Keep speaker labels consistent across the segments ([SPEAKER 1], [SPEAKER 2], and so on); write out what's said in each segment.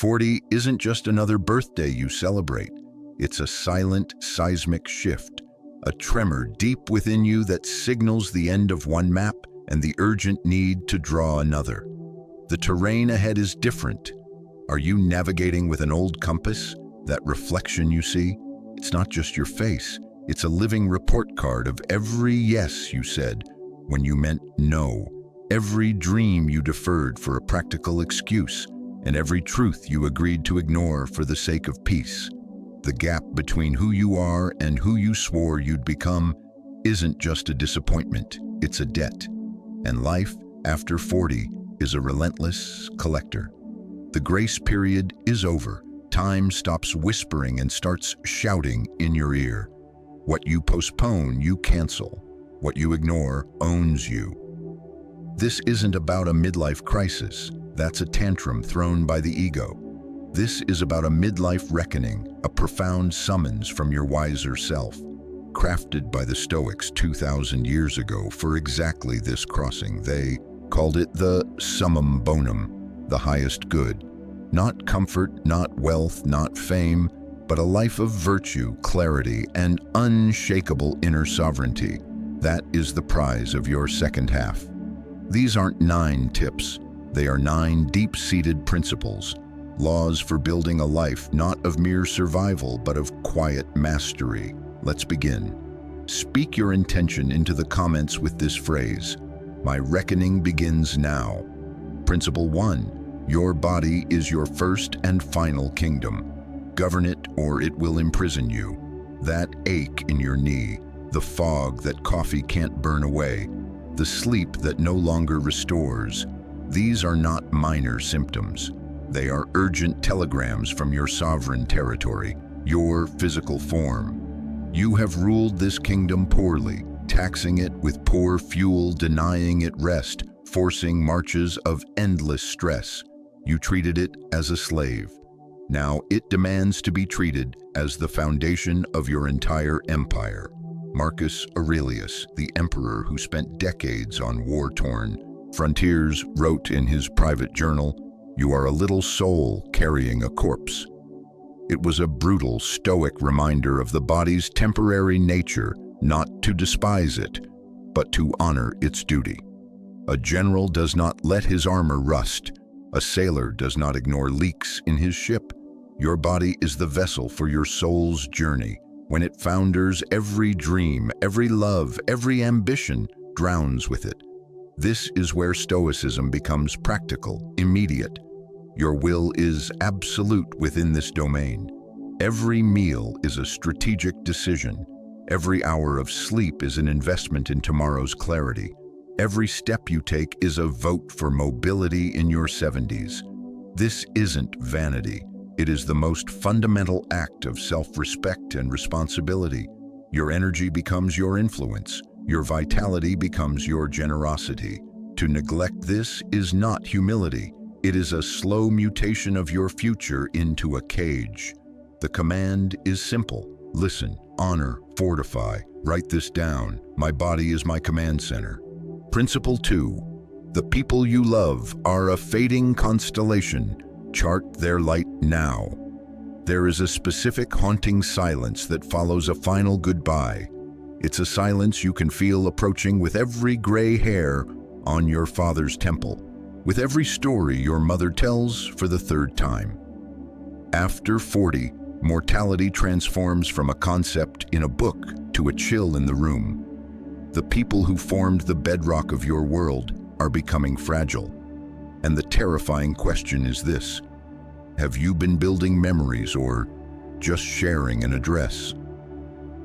[SPEAKER 1] 40 isn't just another birthday you celebrate. It's a silent, seismic shift, a tremor deep within you that signals the end of one map and the urgent need to draw another. The terrain ahead is different. Are you navigating with an old compass? That reflection you see? It's not just your face. It's a living report card of every yes you said when you meant no, every dream you deferred for a practical excuse, and every truth you agreed to ignore for the sake of peace. The gap between who you are and who you swore you'd become isn't just a disappointment, it's a debt. And life, after 40, is a relentless collector. The grace period is over. Time stops whispering and starts shouting in your ear. What you postpone, you cancel. What you ignore owns you. This isn't about a midlife crisis. That's a tantrum thrown by the ego. This is about a midlife reckoning, a profound summons from your wiser self, crafted by the Stoics 2,000 years ago for exactly this crossing. They called it the summum bonum, the highest good. Not comfort, not wealth, not fame, but a life of virtue, clarity, and unshakable inner sovereignty. That is the prize of your second half. These aren't 9 tips. They are 9 deep-seated principles, laws for building a life not of mere survival, but of quiet mastery. Let's begin. Speak your intention into the comments with this phrase: my reckoning begins now. Principle 1. Your body is your first and final kingdom. Govern it or it will imprison you. That ache in your knee, the fog that coffee can't burn away, the sleep that no longer restores, these are not minor symptoms. They are urgent telegrams from your sovereign territory, your physical form. You have ruled this kingdom poorly, taxing it with poor fuel, denying it rest, forcing marches of endless stress. You treated it as a slave. Now it demands to be treated as the foundation of your entire empire. Marcus Aurelius, the emperor who spent decades on war-torn frontiers, wrote in his private journal, "You are a little soul carrying a corpse." It was a brutal, stoic reminder of the body's temporary nature, not to despise it, but to honor its duty. A general does not let his armor rust. A sailor does not ignore leaks in his ship. Your body is the vessel for your soul's journey. When it founders, every dream, every love, every ambition drowns with it. This is where Stoicism becomes practical, immediate. Your will is absolute within this domain. Every meal is a strategic decision. Every hour of sleep is an investment in tomorrow's clarity. Every step you take is a vote for mobility in your 70s. This isn't vanity. It is the most fundamental act of self-respect and responsibility. Your energy becomes your influence. Your vitality becomes your generosity. To neglect this is not humility. It is a slow mutation of your future into a cage. The command is simple. Listen, honor, fortify. Write this down. My body is my command center. Principle 2. The people you love are a fading constellation. Chart their light now. There is a specific haunting silence that follows a final goodbye. It's a silence you can feel approaching with every gray hair on your father's temple, with every story your mother tells for the 3rd time. After 40, mortality transforms from a concept in a book to a chill in the room. The people who formed the bedrock of your world are becoming fragile. And the terrifying question is this: have you been building memories or just sharing an address?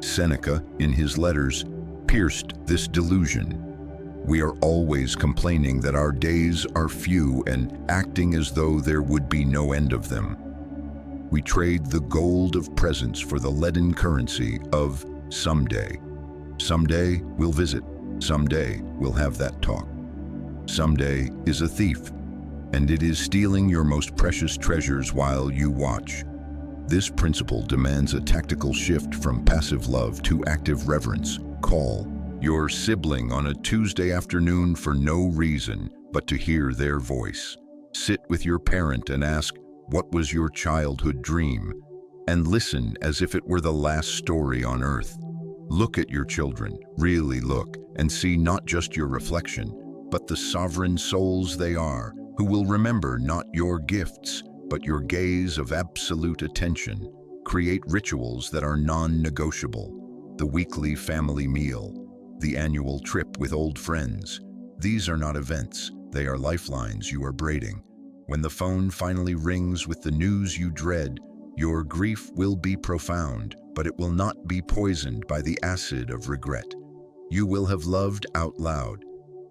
[SPEAKER 1] Seneca, in his letters, pierced this delusion. We are always complaining that our days are few and acting as though there would be no end of them. We trade the gold of presence for the leaden currency of someday. Someday we'll visit. Someday we'll have that talk. Someday is a thief, and it is stealing your most precious treasures while you watch. This principle demands a tactical shift from passive love to active reverence. Call your sibling on a Tuesday afternoon for no reason but to hear their voice. Sit with your parent and ask, What was your childhood dream? And listen as if it were the last story on earth. Look at your children, really look, and see not just your reflection, but the sovereign souls they are, who will remember not your gifts, but your gaze of absolute attention. Create rituals that are non-negotiable. The weekly family meal, the annual trip with old friends. These are not events, they are lifelines you are braiding. When the phone finally rings with the news you dread, your grief will be profound, but it will not be poisoned by the acid of regret. You will have loved out loud.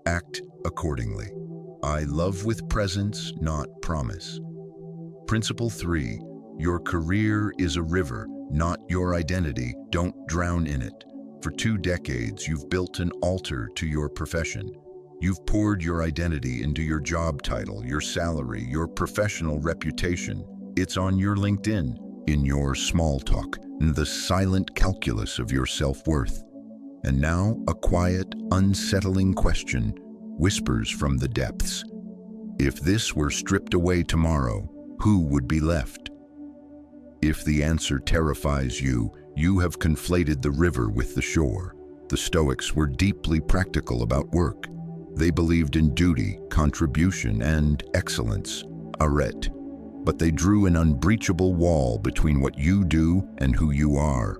[SPEAKER 1] Act accordingly. I love with presence, not promise. Principle 3. Your career is a river, not your identity. Don't drown in it. For 2 decades, you've built an altar to your profession. You've poured your identity into your job title, your salary, your professional reputation. It's on your LinkedIn, in your small talk, in the silent calculus of your self-worth. And now, a quiet, unsettling question whispers from the depths. If this were stripped away tomorrow, who would be left? If the answer terrifies you, you have conflated the river with the shore. The Stoics were deeply practical about work. They believed in duty, contribution, and excellence, arete. But they drew an unbreachable wall between what you do and who you are.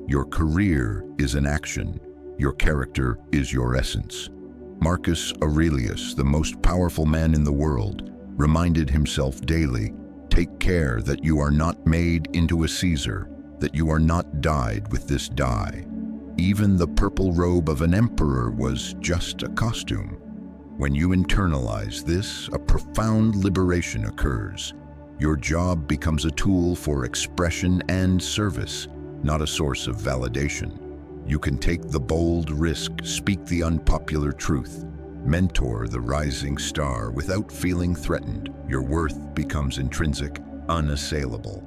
[SPEAKER 1] Your career is an action. Your character is your essence. Marcus Aurelius, the most powerful man in the world, reminded himself daily, take care that you are not made into a Caesar, that you are not dyed with this dye. Even the purple robe of an emperor was just a costume. When you internalize this, a profound liberation occurs. Your job becomes a tool for expression and service, not a source of validation. You can take the bold risk, speak the unpopular truth, mentor the rising star without feeling threatened. Your worth becomes intrinsic, unassailable.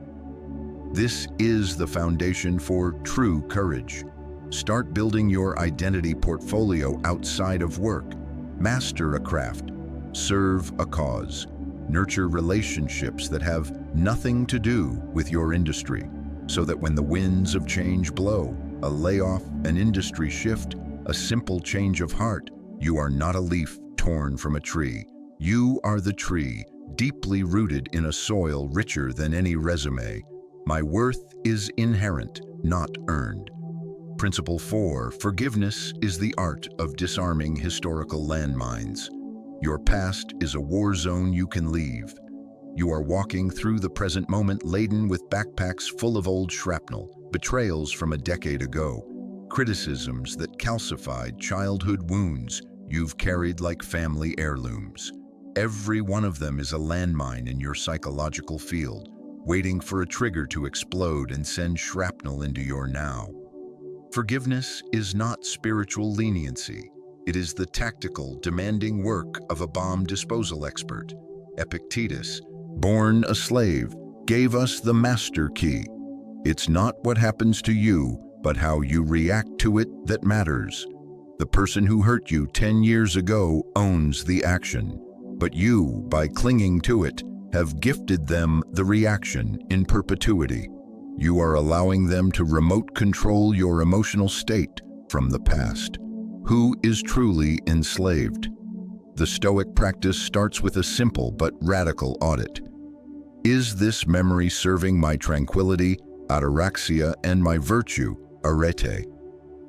[SPEAKER 1] This is the foundation for true courage. Start building your identity portfolio outside of work. Master a craft. Serve a cause. Nurture relationships that have nothing to do with your industry, so that when the winds of change blow, a layoff, an industry shift, a simple change of heart, you are not a leaf torn from a tree. You are the tree, deeply rooted in a soil richer than any resume. My worth is inherent, not earned. Principle 4. Forgiveness is the art of disarming historical landmines. Your past is a war zone you can leave. You are walking through the present moment laden with backpacks full of old shrapnel, betrayals from a decade ago, criticisms that calcified childhood wounds you've carried like family heirlooms. Every one of them is a landmine in your psychological field, waiting for a trigger to explode and send shrapnel into your now. Forgiveness is not spiritual leniency. It is the tactical, demanding work of a bomb disposal expert. Epictetus, born a slave, gave us the master key. It's not what happens to you, but how you react to it that matters. The person who hurt you 10 years ago owns the action, but you, by clinging to it, have gifted them the reaction in perpetuity. You are allowing them to remote control your emotional state from the past. Who is truly enslaved? The Stoic practice starts with a simple but radical audit. Is this memory serving my tranquility, ataraxia, and my virtue, arete?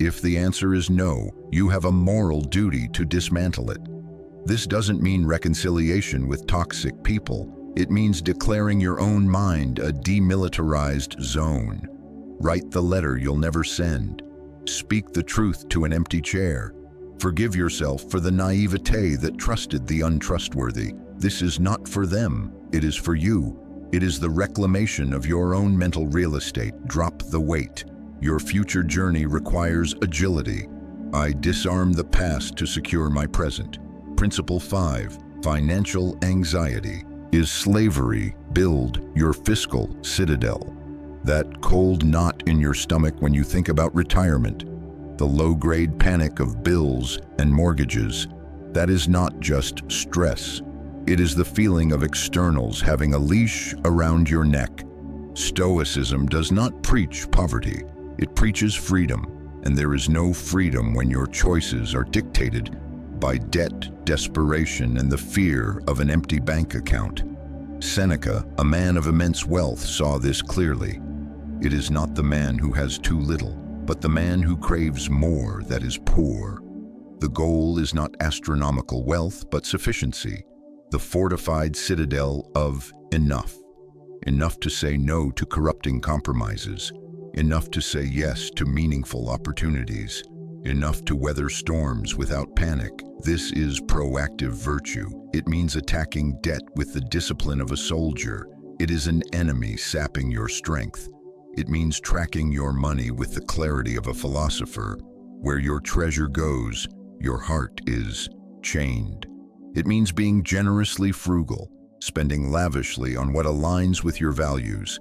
[SPEAKER 1] If the answer is no, you have a moral duty to dismantle it. This doesn't mean reconciliation with toxic people. It means declaring your own mind a demilitarized zone. Write the letter you'll never send. Speak the truth to an empty chair. Forgive yourself for the naivete that trusted the untrustworthy. This is not for them, it is for you. It is the reclamation of your own mental real estate. Drop the weight. Your future journey requires agility. I disarm the past to secure my present. Principle 5. Financial anxiety is slavery. Build your fiscal citadel. That cold knot in your stomach when you think about retirement. The low-grade panic of bills and mortgages. That is not just stress. It is the feeling of externals having a leash around your neck. Stoicism does not preach poverty. It preaches freedom, and there is no freedom when your choices are dictated by debt, desperation, and the fear of an empty bank account. Seneca, a man of immense wealth, saw this clearly. It is not the man who has too little, but the man who craves more that is poor. The goal is not astronomical wealth, but sufficiency, the fortified citadel of enough. Enough to say no to corrupting compromises, enough to say yes to meaningful opportunities, enough to weather storms without panic. This is proactive virtue. It means attacking debt with the discipline of a soldier. It is an enemy sapping your strength. It means tracking your money with the clarity of a philosopher. Where your treasure goes, your heart is chained. It means being generously frugal, spending lavishly on what aligns with your values,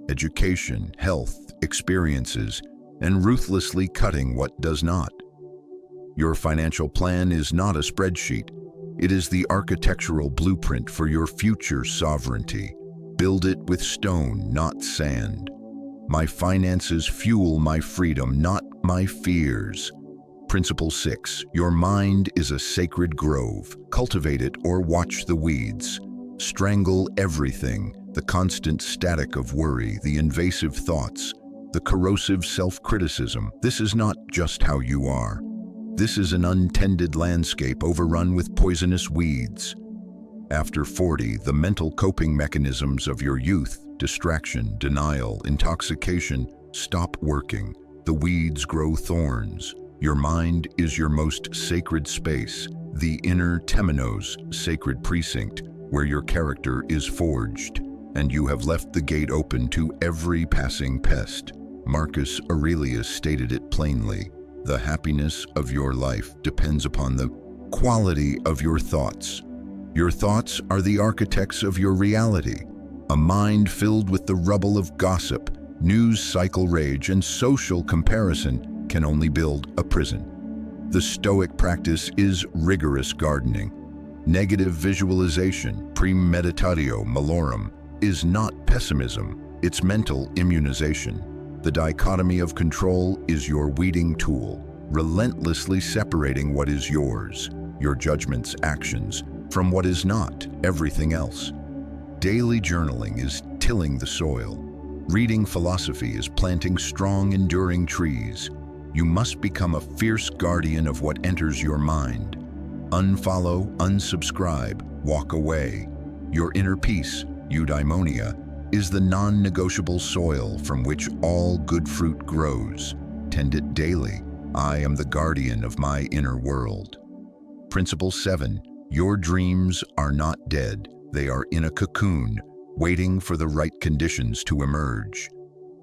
[SPEAKER 1] education, health, experiences, and ruthlessly cutting what does not. Your financial plan is not a spreadsheet. It is the architectural blueprint for your future sovereignty. Build it with stone, not sand. My finances fuel my freedom, not my fears. Principle 6. Your mind is a sacred grove. Cultivate it or watch the weeds. Strangle everything, the constant static of worry, the invasive thoughts, the corrosive self-criticism. This is not just how you are. This is an untended landscape overrun with poisonous weeds. After 40, the mental coping mechanisms of your youth, distraction, denial, intoxication, stop working. The weeds grow thorns. Your mind is your most sacred space, the inner temenos, sacred precinct, where your character is forged, and you have left the gate open to every passing pest. Marcus Aurelius stated it plainly. The happiness of your life depends upon the quality of your thoughts. Your thoughts are the architects of your reality. A mind filled with the rubble of gossip, news cycle rage, and social comparison can only build a prison. The Stoic practice is rigorous gardening. Negative visualization, premeditatio malorum, is not pessimism, it's mental immunization. The dichotomy of control is your weeding tool, relentlessly separating what is yours, your judgments, actions, from what is not, everything else. Daily journaling is tilling the soil. Reading philosophy is planting strong, enduring trees. You must become a fierce guardian of what enters your mind. Unfollow, unsubscribe, walk away. Your inner peace, eudaimonia, is the non-negotiable soil from which all good fruit grows. Tend it daily. I am the guardian of my inner world. Principle 7. Your dreams are not dead. They are in a cocoon, waiting for the right conditions to emerge.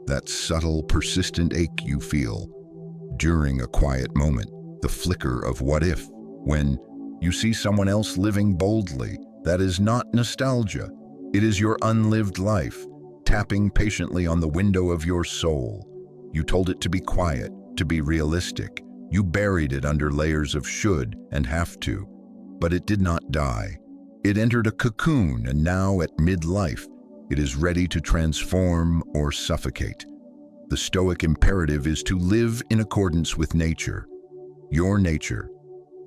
[SPEAKER 1] That subtle, persistent ache you feel during a quiet moment, the flicker of what if, when you see someone else living boldly, that is not nostalgia. It is your unlived life, tapping patiently on the window of your soul. You told it to be quiet, to be realistic. You buried it under layers of should and have to, but it did not die. It entered a cocoon, and now at midlife, it is ready to transform or suffocate. The Stoic imperative is to live in accordance with nature, your nature.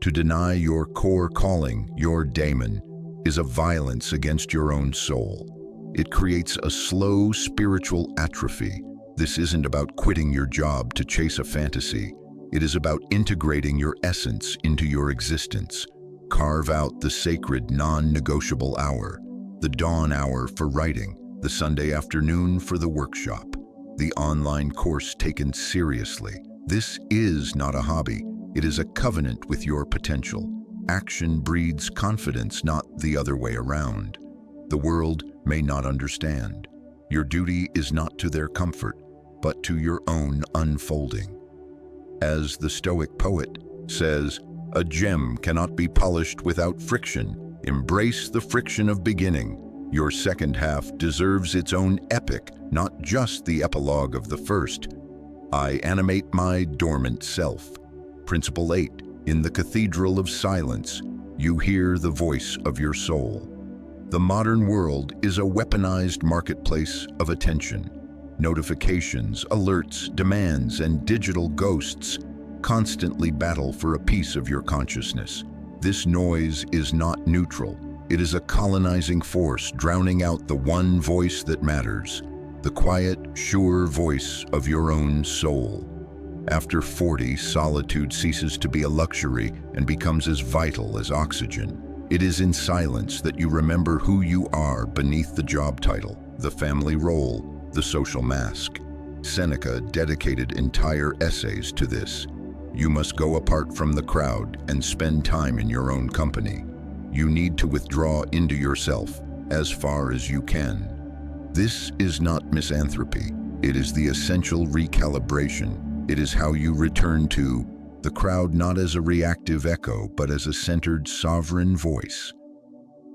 [SPEAKER 1] To deny your core calling, your daemon, is a violence against your own soul. It creates a slow spiritual atrophy. This isn't about quitting your job to chase a fantasy. It is about integrating your essence into your existence. Carve out the sacred non-negotiable hour, the dawn hour for writing, the Sunday afternoon for the workshop, the online course taken seriously. This is not a hobby. It is a covenant with your potential. Action breeds confidence, not the other way around. The world may not understand. Your duty is not to their comfort, but to your own unfolding. As the Stoic poet says, a gem cannot be polished without friction. Embrace the friction of beginning. Your second half deserves its own epic, not just the epilogue of the first. I animate my dormant self. Principle 8. In the cathedral of silence, you hear the voice of your soul. The modern world is a weaponized marketplace of attention. Notifications, alerts, demands, and digital ghosts constantly battle for a piece of your consciousness. This noise is not neutral. It is a colonizing force, drowning out the one voice that matters, the quiet, sure voice of your own soul. After 40, solitude ceases to be a luxury and becomes as vital as oxygen. It is in silence that you remember who you are beneath the job title, the family role, the social mask. Seneca dedicated entire essays to this. You must go apart from the crowd and spend time in your own company. You need to withdraw into yourself as far as you can. This is not misanthropy. It is the essential recalibration. It is how you return to the crowd not as a reactive echo, but as a centered, sovereign voice.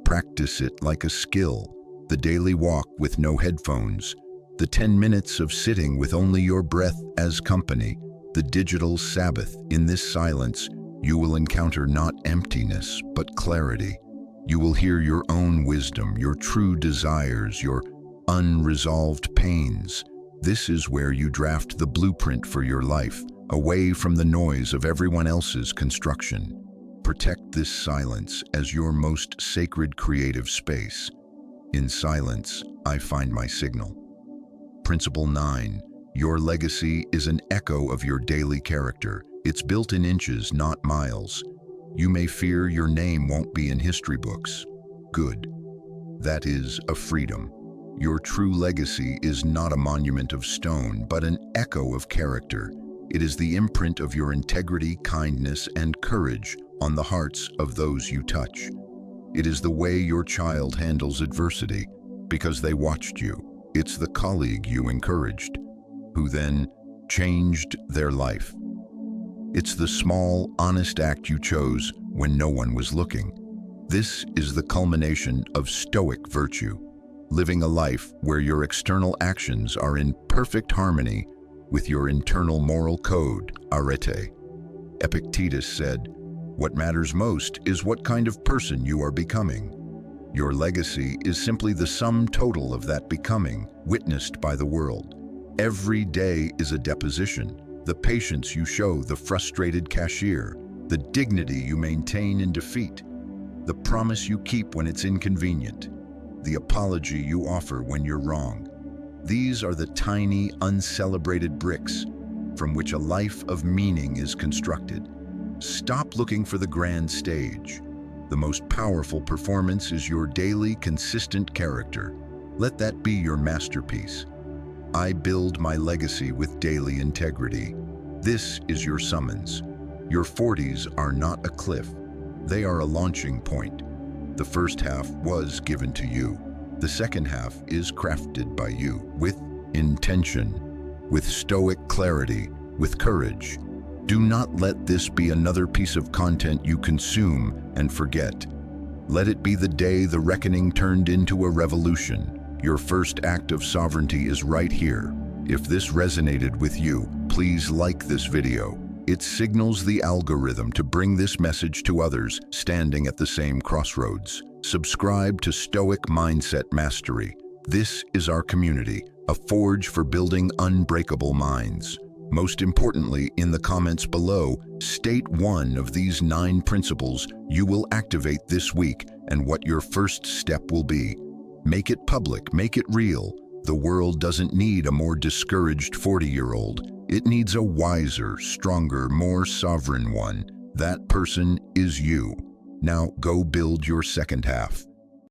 [SPEAKER 1] Practice it like a skill, the daily walk with no headphones, the 10 minutes of sitting with only your breath as company, the digital Sabbath. In this silence, you will encounter not emptiness, but clarity. You will hear your own wisdom, your true desires, your unresolved pains. This is where you draft the blueprint for your life, away from the noise of everyone else's construction. Protect this silence as your most sacred creative space. In silence, I find my signal. Principle 9. Your legacy is an echo of your daily character. It's built in inches, not miles. You may fear your name won't be in history books. Good. That is a freedom. Your true legacy is not a monument of stone, but an echo of character. It is the imprint of your integrity, kindness, and courage on the hearts of those you touch. It is the way your child handles adversity, because they watched you. It's the colleague you encouraged, who then changed their life. It's the small, honest act you chose when no one was looking. This is the culmination of Stoic virtue, living a life where your external actions are in perfect harmony with your internal moral code, arete. Epictetus said, "What matters most is what kind of person you are becoming." Your legacy is simply the sum total of that becoming, witnessed by the world. Every day is a deposition. The patience you show the frustrated cashier, the dignity you maintain in defeat, the promise you keep when it's inconvenient, the apology you offer when you're wrong. These are the tiny, uncelebrated bricks from which a life of meaning is constructed. Stop looking for the grand stage. The most powerful performance is your daily, consistent character. Let that be your masterpiece. I build my legacy with daily integrity. This is your summons. Your 40s are not a cliff. They are a launching point. The first half was given to you. The second half is crafted by you, with intention, with stoic clarity, with courage. Do not let this be another piece of content you consume and forget. Let it be the day the reckoning turned into a revolution. Your first act of sovereignty is right here. If this resonated with you, please like this video. It signals the algorithm to bring this message to others standing at the same crossroads. Subscribe to Stoic Mindset Mastery. This is our community, a forge for building unbreakable minds. Most importantly, in the comments below, state one of these 9 principles you will activate this week and what your first step will be. Make it public, make it real. The world doesn't need a more discouraged 40-year-old. It needs a wiser, stronger, more sovereign one. That person is you. Now go build your second half.